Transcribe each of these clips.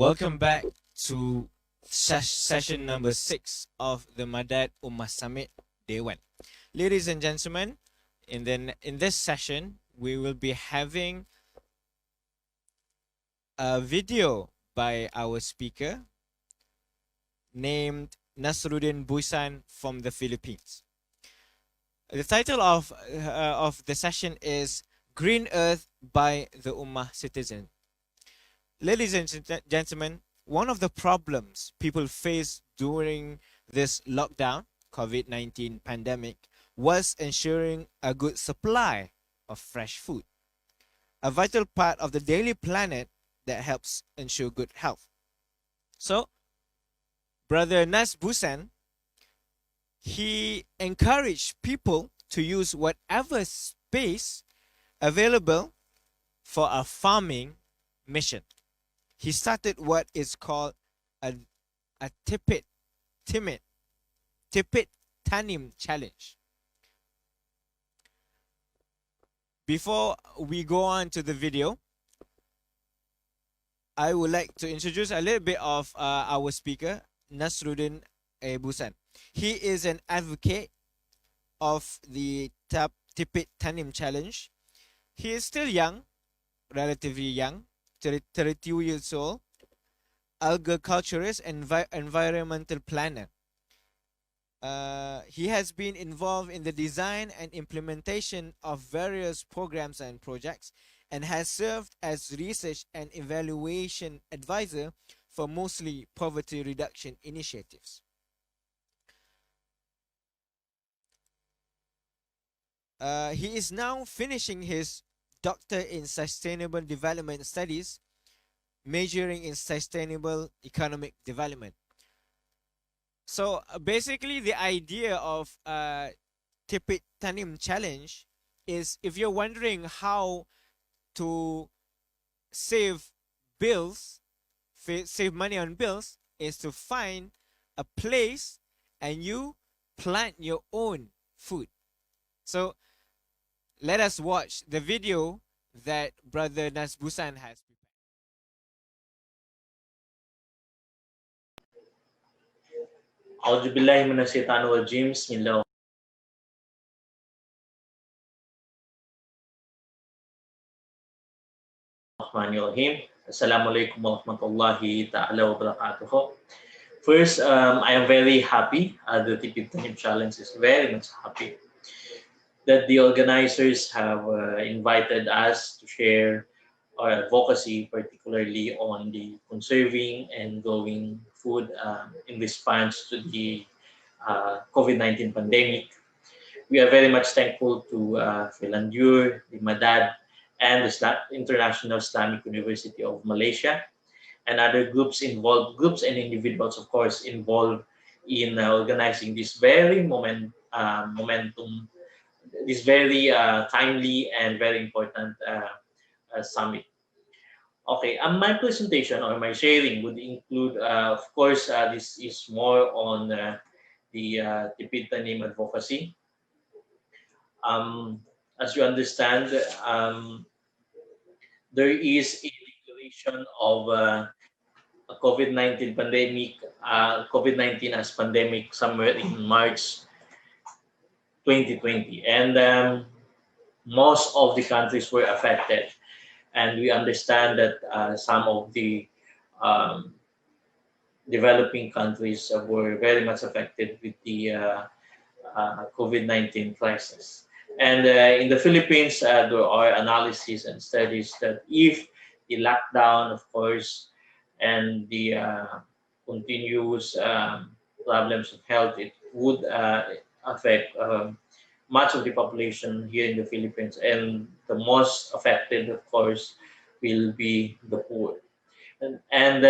Welcome back to session number 6 of the MADAD Ummah Summit Day 1. Ladies and gentlemen, in this session, we will be having a video by our speaker named Naz Buisan from the Philippines. The title of the session is Green Earth by the Ummah Citizen. Ladies and gentlemen, one of the problems people face during this lockdown, COVID-19 pandemic, was ensuring a good supply of fresh food, a vital part of the daily planet that helps ensure good health. So, Brother Naz Buisan, he encouraged people to use whatever space available for a farming mission. He started what is called a Tyypa Tanim challenge. Before we go on to the video, I would like to introduce a little bit of our speaker, Naz Buisan. He is an advocate of the Tyypa Tanim challenge. He is still young, relatively young, 32 years old, agriculturist and environmental planner. He has been involved in the design and implementation of various programs and projects and has served as research and evaluation advisor for mostly poverty reduction initiatives. He is now finishing his Doctor in Sustainable Development Studies, majoring in Sustainable Economic Development. So basically the idea of Tyypa Tanim challenge is, if you're wondering how to save money on bills, is to find a place and you plant your own food. So let us watch the video that Brother Naz Buisan has prepared. A'udhu billahi minash shaitanir rajim. Bismillah. Assalamualaikum warahmatullahi ta'ala wabarakatuh. First, I am very happy. The Tyypa Tanim Challenge is very much happy that the organizers have invited us to share our advocacy, particularly on the conserving and growing food in response to the COVID-19 pandemic. We are very much thankful to Philandure, the MADAD, and the International Islamic University of Malaysia, and other groups and individuals, of course, involved in organizing this very this very timely and very important summit. Okay, my presentation or my sharing would include, of course, this is more on the Tyypa Tanim advocacy. As you understand, there is a declaration of a COVID-19 pandemic, COVID-19 as pandemic somewhere in March 2020, and most of the countries were affected, and we understand that some of the developing countries were very much affected with the COVID-19 crisis. And in the Philippines, there are analyses and studies that if the lockdown, of course, and the continuous problems of health, it would affect much of the population here in the Philippines, and the most affected, of course, will be the poor. And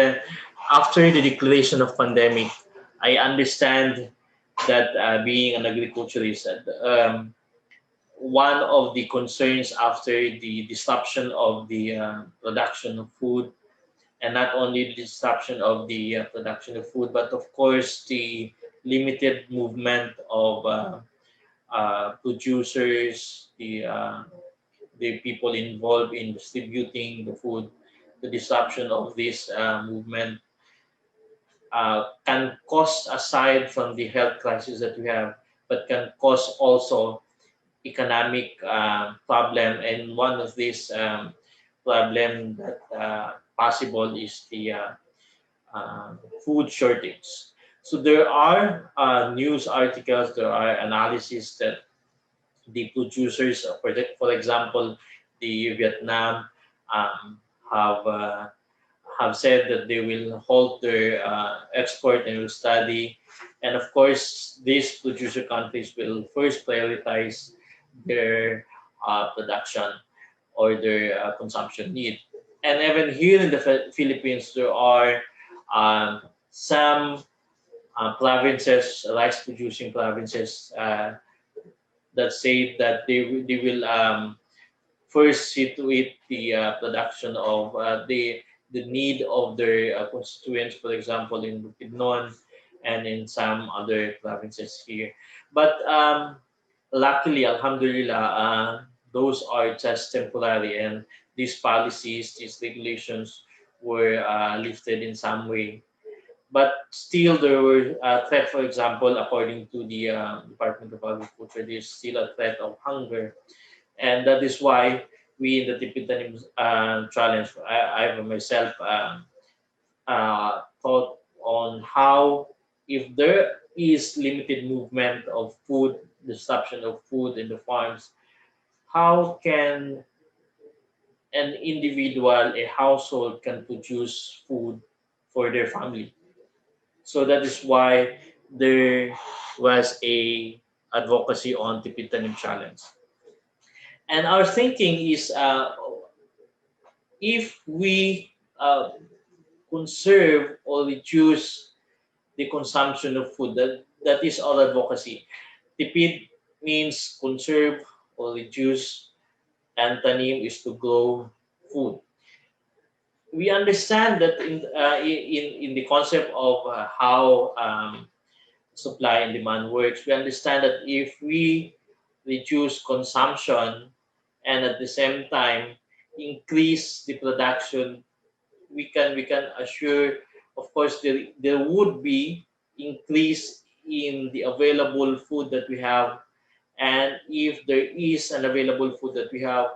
after the declaration of pandemic, I understand that being an agriculturist, one of the concerns after the disruption of the production of food, and not only the disruption of the production of food, but of course the limited movement of producers, the people involved in distributing the food, the disruption of this movement can cause, aside from the health crisis that we have, but can cause also economic problem. And one of these problem that possible is the food shortage. So there are news articles, there are analysis that the producers, for example, the Vietnam um, have have said that they will halt their export and will study. And of course, these producer countries will first prioritize their production or their consumption need. And even here in the Philippines, there are some provinces, rice producing provinces, that say that they will first see to it the production of the need of their constituents, for example, in Bukidnon and in some other provinces here. But luckily, Alhamdulillah, those are just temporary, and these policies, these regulations were lifted in some way. But still, there were threat. For example, according to the Department of Agriculture, there's still a threat of hunger, and that is why we in the Tibetan challenge, I myself thought on how, if there is limited movement of food, disruption of food in the farms, how can an individual, a household can produce food for their family? So that is why there was a advocacy on Tibetan challenge. And our thinking is, if we conserve or reduce the consumption of food, that is our advocacy. Tipid means conserve or reduce, and tanim is to grow food. We understand that in the concept of how supply and demand works, we understand that if we reduce consumption and at the same time increase the production, we can assure, of course, there would be increase in the available food that we have. And if there is an available food that we have,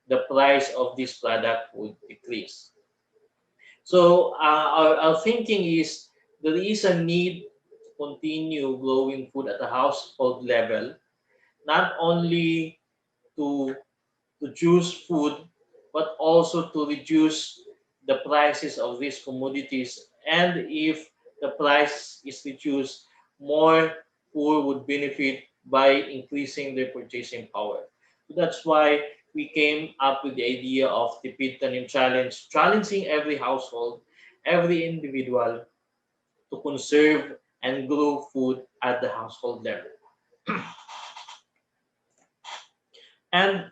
the price of this product would decrease. So our thinking is, there is a need to continue growing food at a household level, not only to produce food, but also to reduce the prices of these commodities. And if the price is reduced, more poor would benefit by increasing their purchasing power. So that's why we came up with the idea of the Pitanim Challenge, challenging every household, every individual to conserve and grow food at the household level. And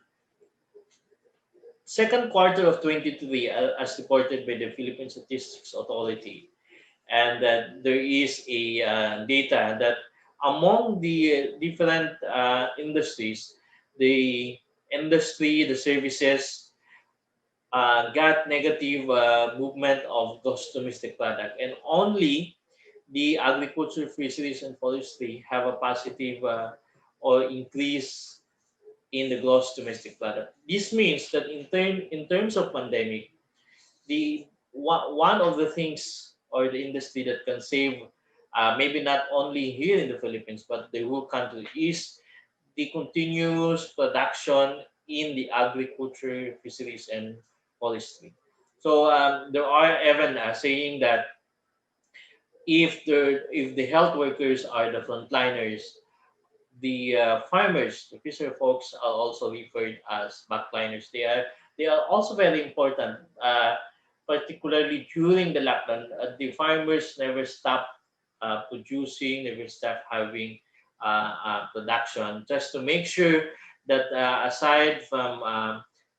second quarter of 23, as reported by the Philippine Statistics Authority, and that there is a data that among the different industries, the the services got negative movement of gross domestic product, and only the agriculture, fisheries, and forestry have a positive or increase in the gross domestic product. This means that in terms of pandemic, the one of the things or the industry that can save, maybe not only here in the Philippines but the whole country, is the continuous production in the agriculture, fisheries, and forestry. So there are even saying that if the health workers are the frontliners, the farmers, the fisher folks are also referred as backliners. They are also very important, particularly during the lockdown. The farmers never stop producing, never stop having production, just to make sure that aside from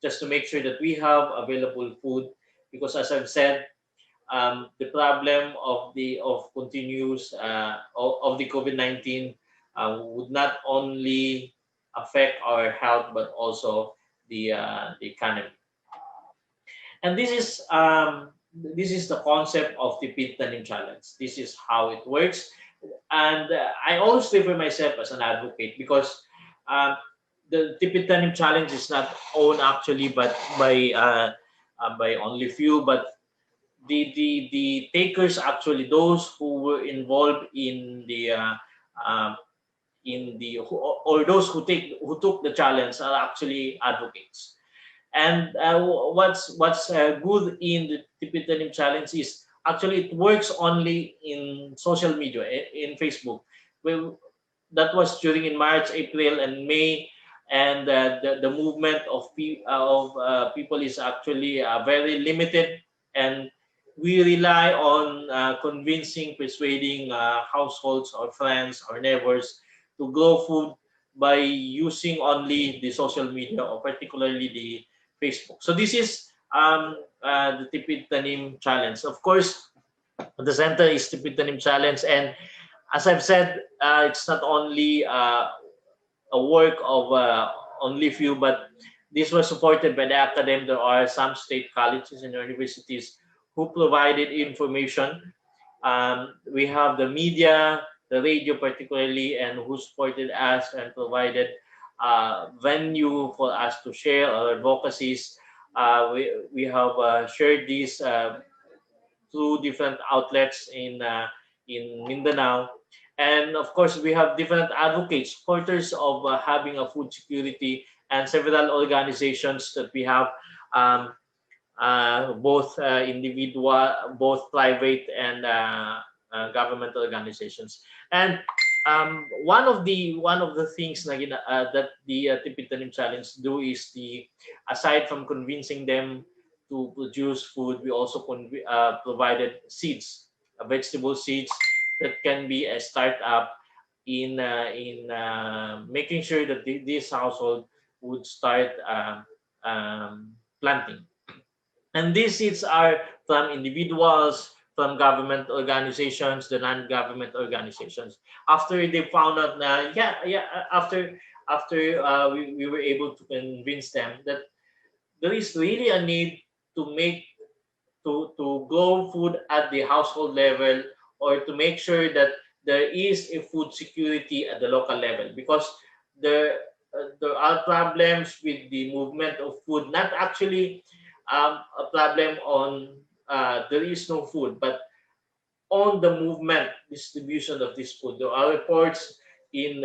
just to make sure that we have available food, because as I've said, the problem of continuous of the COVID-19 would not only affect our health but also the economy. And this is the concept of the Pit Tanim Challenge. This is how it works. And I always refer myself as an advocate because um, the Tipitanim Challenge is not owned actually, but by only few, but the takers actually, those who were involved uh, in the or those who took the challenge are actually advocates. And what's good in the Tipitanim challenge is actually it works only in social media, in Facebook. Well, that was during in March, April, and May, and the movement of people is actually very limited, and we rely on convincing, persuading households or friends or neighbors to grow food by using only the social media or particularly the Facebook. So this is the Tipid Tanim Challenge. Of course, the center is Tipid Tanim Challenge, and as I've said, it's not only a work of only few, but this was supported by the academy. There are some state colleges and universities who provided information. We have the media, the radio particularly, and who supported us and provided venue for us to share our advocacies. We have shared this through different outlets in Mindanao. And of course, we have different advocates, supporters of having a food security, and several organizations that we have, um, both individual, both private and government organizations. And one of the things na that the Tipitanim Challenge do is the aside from convincing them to produce food, we also provided seeds, vegetable seeds that can be a startup in making sure that this household would start planting. And these seeds are from individuals, from government organizations, the non-government organizations. After they found out, after we were able to convince them that there is really a need to make to grow food at the household level, or to make sure that there is a food security at the local level, because there are problems with the movement of food, not actually a problem on there is no food, but on the movement distribution of this food. There are reports in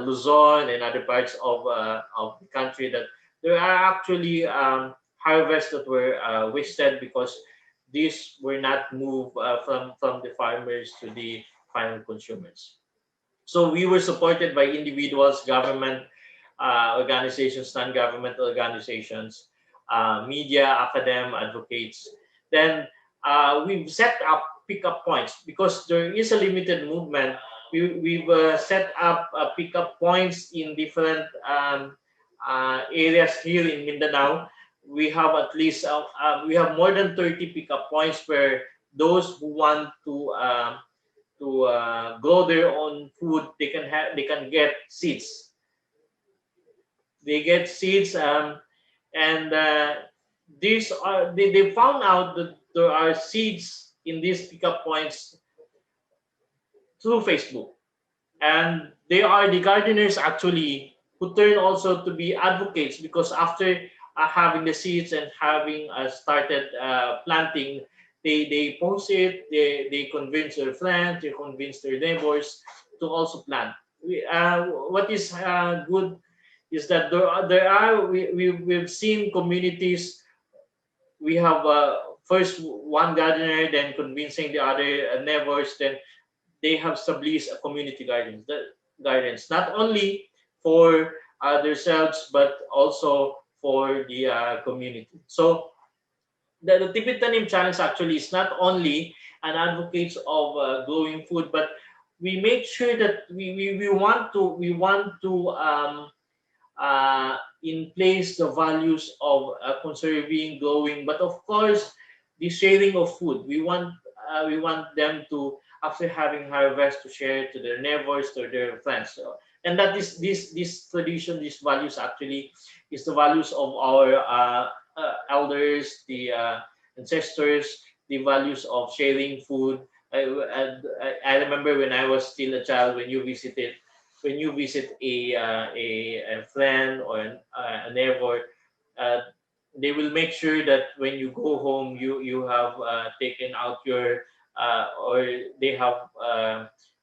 Luzon and other parts of the country that there are actually harvests that were wasted because these were not moved from the farmers to the final consumers. So we were supported by individuals, government organizations, non-government organizations, media, academic, advocates. Then we've set up pickup points because there is a limited movement. We've set up pickup points in different areas here in Mindanao. We have at least we have more than 30 pickup points where those who want to grow their own food, they can get seeds. They get seeds, and these are they found out that there are seeds in these pickup points through Facebook, and they are the gardeners actually who turn also to be advocates, because after having the seeds and having started planting, they post it, they convince their friends, they convince their neighbors to also plant. What is good is that we've seen communities. We have first one gardener, then convincing the other neighbors, then they have established a community gardens, not only for themselves but also for the community. So the Tibetan challenge actually is not only an advocate of growing food, but we make sure that we want to in place the values of conserving, growing, but of course the sharing of food. We want them to, after having harvest, to share to their neighbors, to their friends. So And that is this tradition, these values actually is the values of our elders, the ancestors, the values of sharing food. I remember when I was still a child, when you visit a friend or a neighbor, uh, they will make sure that when you go home, you have taken out your or they have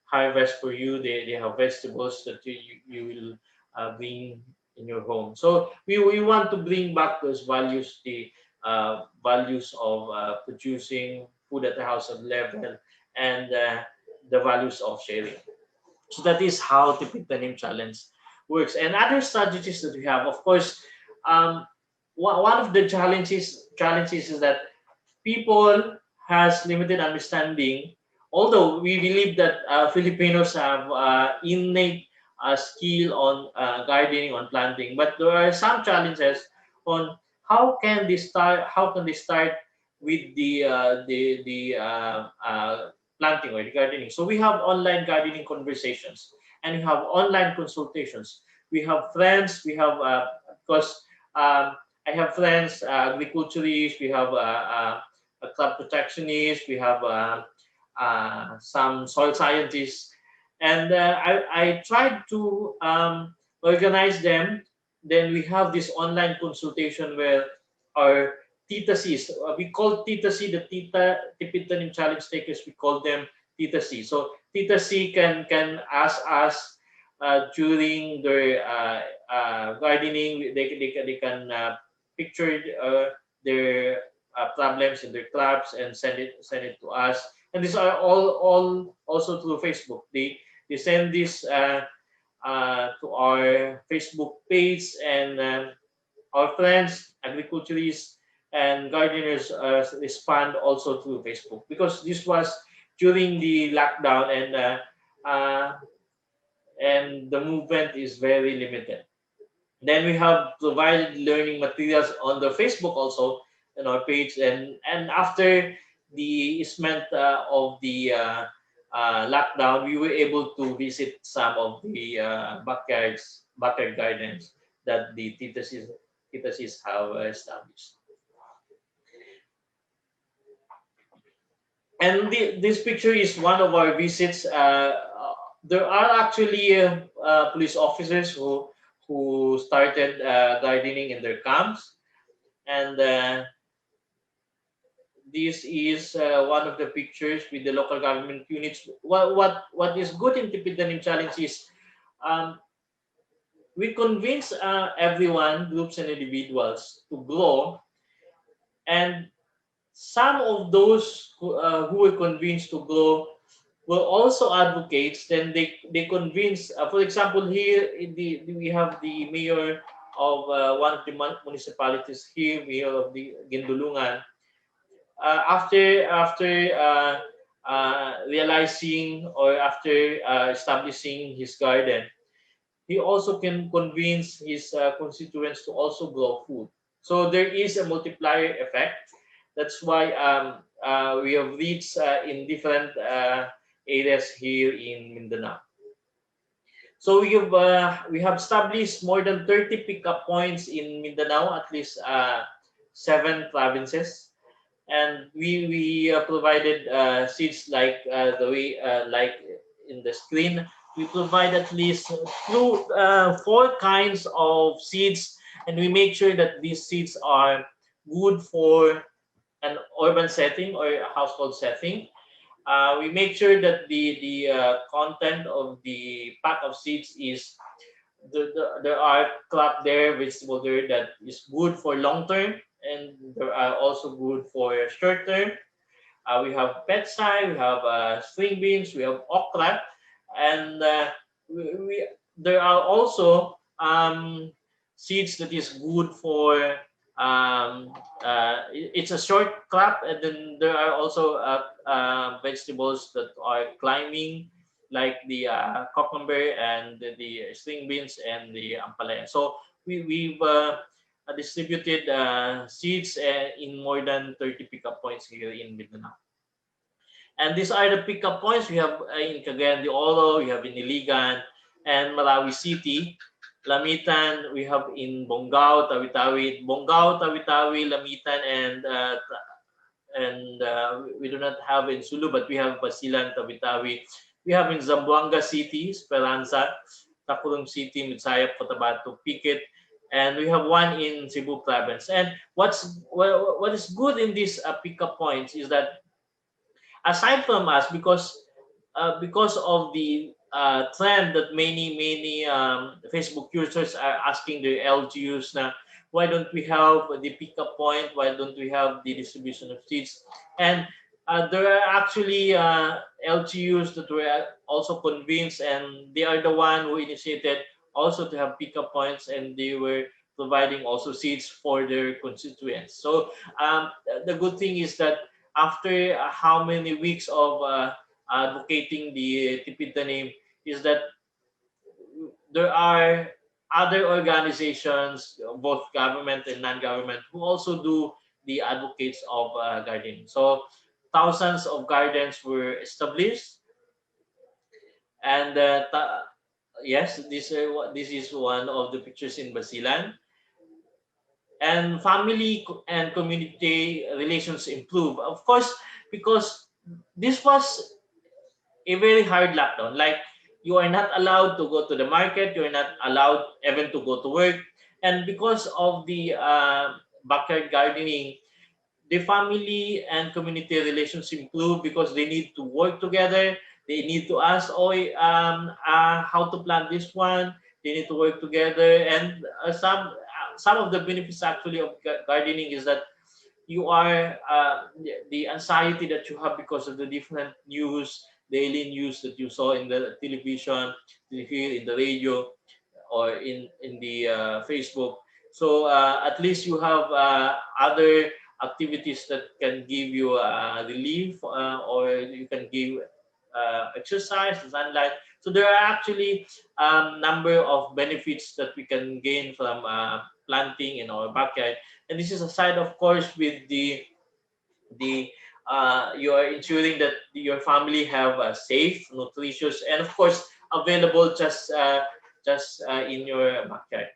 harvest for you. They have vegetables that you will bring in your home. So we want to bring back those values, the values of producing food at the household level, and the values of sharing. So that is how the Pitanim Challenge works. And other strategies that we have, of course, um, one of the challenges is that people has limited understanding. Although we believe that Filipinos have innate skill on gardening, on planting, but there are some challenges on how can they start with the planting or the gardening. So we have online gardening conversations, and we have online consultations. We have friends. We have because I have friends, agriculturists. We have a crop protectionist. We have some soil scientists, and I tried to organize them. Then we have this online consultation where our Tita Cs, we call Tita C the Tipitanim Challenge takers. We call them Tita C. So Tita C can ask us during their gardening. They can picture their problems in their crops and send it to us. And these are all also through Facebook. They send this to our Facebook page, and our friends, agriculturists, and gardeners respond also through Facebook, because this was during the lockdown, uh, and the movement is very limited. Then we have provided learning materials on the Facebook also in our page, and after the easement of the lockdown, we were able to visit some of the backyard gardens that the Titasis have established. And this picture is one of our visits. There are actually police officers who started gardening in their camps, and this is one of the pictures with the local government units. What is good in Tipitanim Challenge is um, we convince everyone, groups and individuals, to grow, and some of those who were convinced to grow were also advocates. Then they convince, for example, here we have the mayor of one of the municipalities here, mayor of the Gindulungan. After realizing, or after establishing his garden, he also can convince his constituents to also grow food. So there is a multiplier effect. That's why we have reached in different areas here in Mindanao. So we have established more than 30 pickup points in Mindanao, at least 7 provinces, and we provided seeds like the way like in the screen. We provide at least four kinds of seeds, and we make sure that these seeds are good for an urban setting or a household setting. We make sure that the content of the pack of seeds is there are crop there, vegetable there that is good for long term, and there are also good for short term. We have petsai, we have string beans, we have okra, and there are also seeds that is good for it's a short crop, and then there are also vegetables that are climbing, like the cucumber and the string beans and the ampalaya. So we've distributed seeds in more than 30 pickup points here in Mindanao. And these are the pickup points we have in Cagayan de Oro, we have in Iligan, and Marawi City. Lamitan, we have in Bongao, Tawi-Tawi, Bongao, Tawi-Tawi, Lamitan, and we do not have in Sulu, but we have Basilan, Tawi-Tawi. We have in Zamboanga City, Esperanza, Taculong City, Mitsayap, Cotabato, Piquet, and we have one in Cebu Province. And what is good in these pickup points is that aside from us, because of the trend that many Facebook users are asking the LGUs na why don't we have the pickup point? Why don't we have the distribution of seats? And there are actually LGUs that were also convinced, and they are the one who initiated also to have pickup points, and they were providing also seats for their constituents. So the good thing is that after how many weeks of advocating the tipid name is that there are other organizations, both government and non-government, who also do the advocates of gardening. So thousands of gardens were established, and yes, this is one of the pictures in Basilan. And family and community relations improve. Of course, because this was a very hard lockdown. Like you are not allowed to go to the market, you are not allowed even to go to work, and because of the backyard gardening, the family and community relations improve because they need to work together. They need to ask, oh, how to plant this one. They need to work together, and some of the benefits actually of gardening is that you are the anxiety that you have because of the different news, daily news that you saw in the television, you hear in the radio, or in the Facebook. So at least you have other activities that can give you relief, or you can give exercise, sunlight. So there are actually number of benefits that we can gain from planting in our backyard. And this is aside, of course, with the you are ensuring that your family have safe, nutritious, and of course available just in your backyard.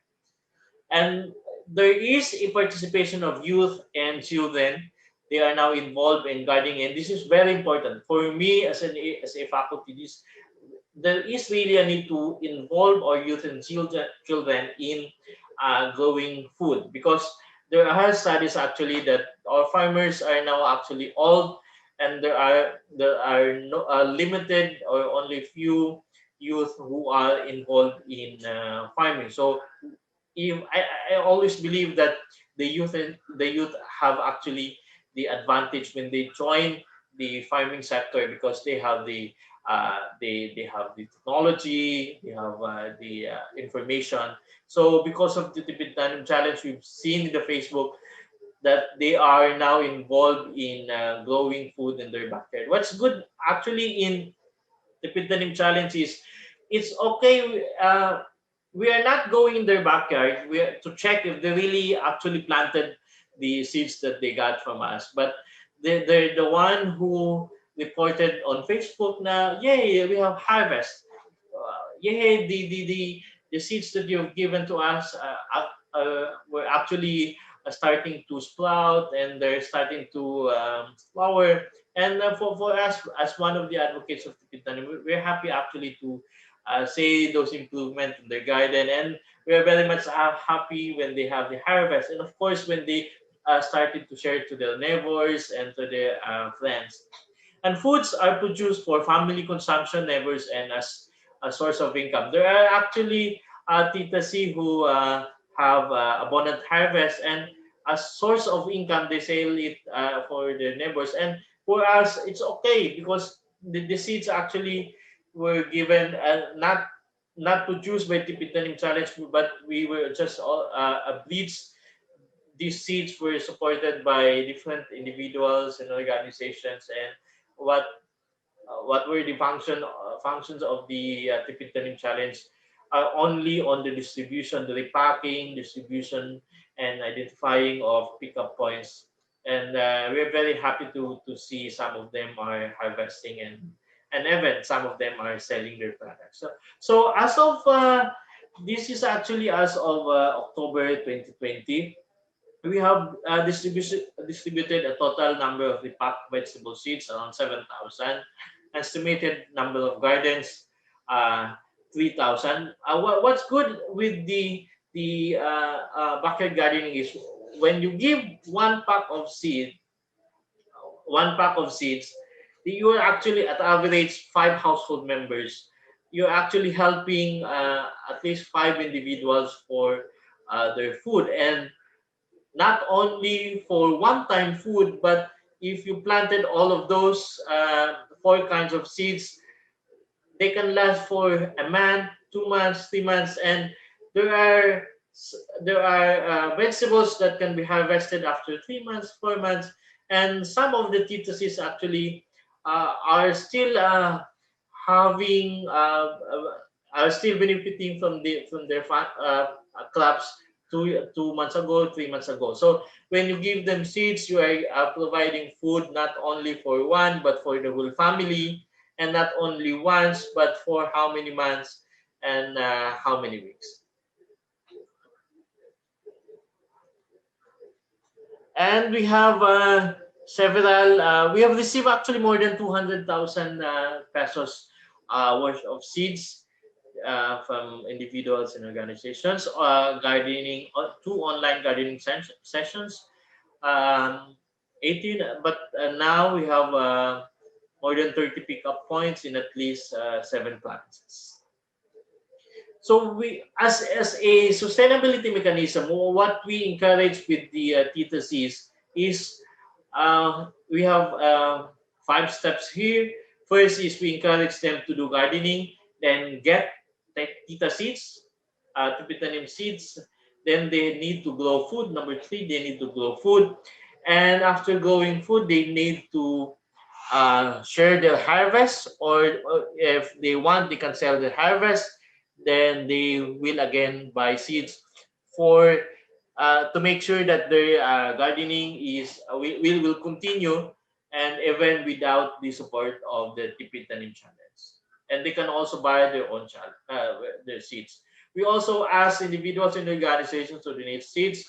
And there is a participation of youth and children. They are now involved in gardening, and this is very important for me as a faculty. There is really a need to involve our youth and children in growing food, because there are studies actually that our farmers are now actually old, and there are no, limited or only few youth who are involved in farming. So if I always believe that the youth have actually the advantage when they join the farming sector, because they have the technology, they have the information. So because of the Tibetan challenge, we've seen in the Facebook that they are now involved in growing food in their backyard. What's good actually in the Tibetan challenge is it's okay. We are not going in their backyard to check if they really actually planted the seeds that they got from us. But they're the one who reported on Facebook na, yay, we have harvest. Yay, the seeds that you've given to us were actually starting to sprout, and they're starting to flower. And for us, as one of the advocates of Tipitan, we're happy actually to say those improvements in their garden, and we're very much happy when they have the harvest, and of course when they started to share to their neighbors and to their friends. And foods are produced for family consumption, neighbors, and as a source of income. There are actually Tita C who have abundant harvest, and as source of income, they sell it for their neighbors. And for us, it's okay because the seeds actually were given not produced by Tibetan Challenge, but we were just bleached. These seeds were supported by different individuals and organizations, and what what were the functions of the Tibetan Challenge are only on the distribution, the repacking, distribution, and identifying of pickup points. And we're very happy to see some of them are harvesting and and even some of them are selling their products. So as of this is actually as of October 2020, we have distributed a total number of the packed vegetable seeds around 7,000. Estimated number of gardens, 3,000. What's good with the backyard gardening is when you give one pack of seeds, you are actually at average 5 household members. You're actually helping at least 5 individuals for their food, and not only for one-time food, but if you planted all of those 4 kinds of seeds, they can last for a month, 2 months, 3 months, and there are vegetables that can be harvested after 3 months, 4 months, and some of the titasis actually are still having are still benefiting from their crops 2 months ago, 3 months ago. So when you give them seeds, you are providing food not only for one but for the whole family, and not only once but for how many months and how many weeks. And we have several. We have received actually more than 200,000 pesos worth of seeds from individuals and organizations, gardening, 2 online gardening sessions, um, 18, but now we have more than 30 pickup points in at least 7 provinces. So we, as a sustainability mechanism, what we encourage with the T2Cs is we have 5 steps here. First is we encourage them to do gardening, then get Tita seeds, Tibetan seeds. Then they need to grow food. Number 3, they need to grow food. And after growing food, they need to share their harvest, or if they want, they can sell their harvest. Then they will again buy seeds for to make sure that their gardening is will continue, and even without the support of the Tibetan channels. And they can also buy their own their seeds. We also ask individuals and organizations to donate seeds.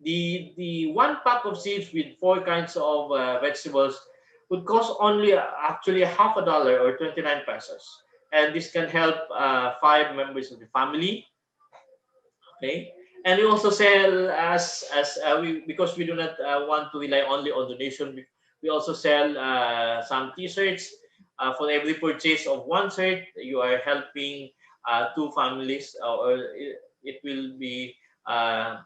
The 1 pack of seeds with 4 kinds of vegetables would cost only actually half a dollar or 29 pesos, and this can help 5 members of the family. Okay, and we also sell as we, because we do not want to rely only on donation. We also sell some T-shirts. For every purchase of 1 shirt, you are helping 2 families, or it will be um,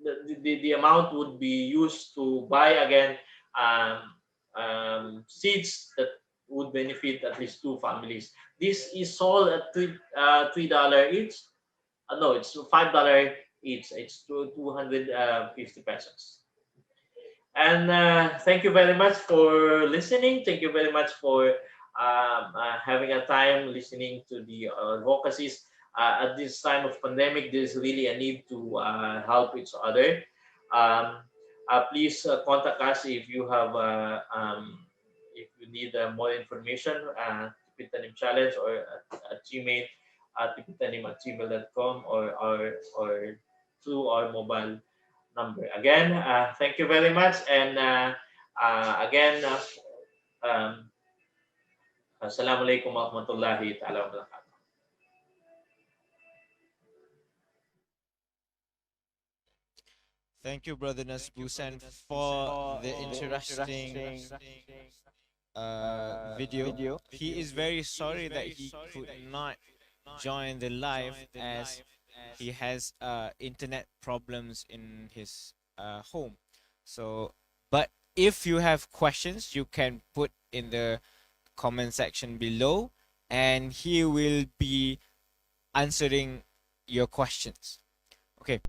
the amount would be used to buy again seeds that would benefit at least 2 families. This is sold at $3 each. No, it's $5 each. It's 250 pesos. And thank you very much for listening. Thank you very much for having a time listening to the advocacies. At this time of pandemic, there's really a need to help each other. Please contact us if you have if you need more information. Tipitanim Challenge, or at Gmail, tipitanim@gmail.com, or through our mobile number. Again, thank you very much, and again, Assalamualaikum warahmatullahi ta'ala wabarakatuh. Thank you, Brother Naz Buisan, for the interesting video. He is very sorry that he could not join the live, as he has internet problems in his home. So, but if you have questions, you can put in the comment section below, and he will be answering your questions. Okay.